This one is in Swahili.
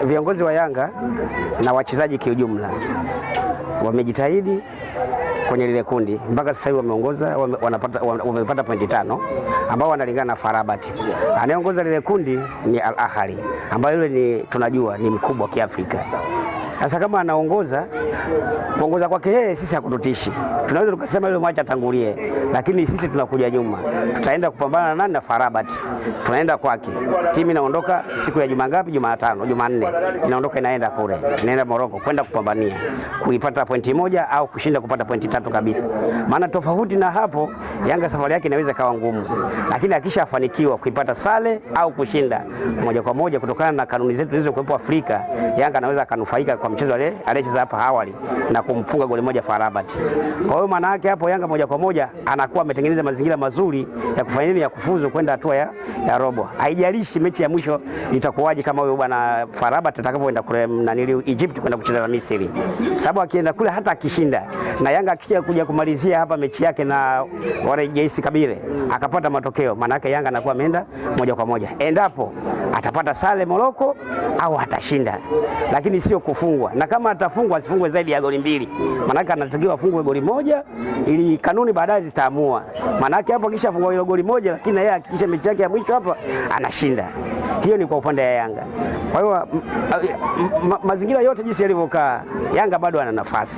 Viongozi wa Yanga na wachezaji kiujumla wamejitahidi kwenye lile kundi mpaka sasa hivi wameongoza, wamepata pointi 5 ambao wanalingana na FAR Rabat. Anayeongoza lile kundi ni Al Ahly ambayo yule ni tunajua ni mkubwa kiafrika. Sasa kama anaongoza, kuongoza kwake yeye sisi hakututishi. Tunaweza tukasema yule mwacha tangulie, lakini sisi tunakuja nyuma. Tutaenda kupambana na nani? Na FAR Rabat. Tunaenda kwake. Timu inaondoka siku ya Jumangapi? Jumatano, Jumanne. Inaondoka inaenda kule. Inaenda Morocco kwenda kupambania kuipata pointi 1 au kushinda kupata pointi 3 kabisa. Maana tofauti na hapo, Yanga safari yake inaweza kawa ngumu. Lakini akishafanikiwa kuipata sare au kushinda moja kwa moja kutokana na kanuni zetu zilizokuwepo Afrika, Yanga anaweza kanufaika kwa mchezo aliyecheza hapa awali na kumfunga goli moja FAR Rabat. Kwa hiyo maana yake hapo Yanga moja kwa moja anakuwa ametengeneza mazingira mazuri ya kufanya nini, ya kufuzu kwenda hatua ya robo. Haijalishi mechi ya mwisho itakuwaje, kama huyo bwana FAR Rabat atakapoenda kule Egypt kwenda kucheza na Misri. Sababu akienda kule hata akishinda na Yanga akija kuja kumalizia hapa mechi yake na wale JS Kabile akapata matokeo, maana yake Yanga anakuwa ameenda moja kwa moja. Endapo atapata sare Morocco au atashinda, lakini sio kufungwa. Na kama atafungwa asifungwe zaidi ya goli 2. Maana yake anatakiwa afungwe goli 1 ili kanuni baadaye zitaamua. Maana yake hapo akishafungwa hilo goli 1, lakini yeye hakikisha mechi yake ya mwisho hapa anashinda. Hiyo ni kwa upande wa Yanga. Kwa hiyo mazingira yote jinsi yalivyokaa, Yanga bado ana nafasi.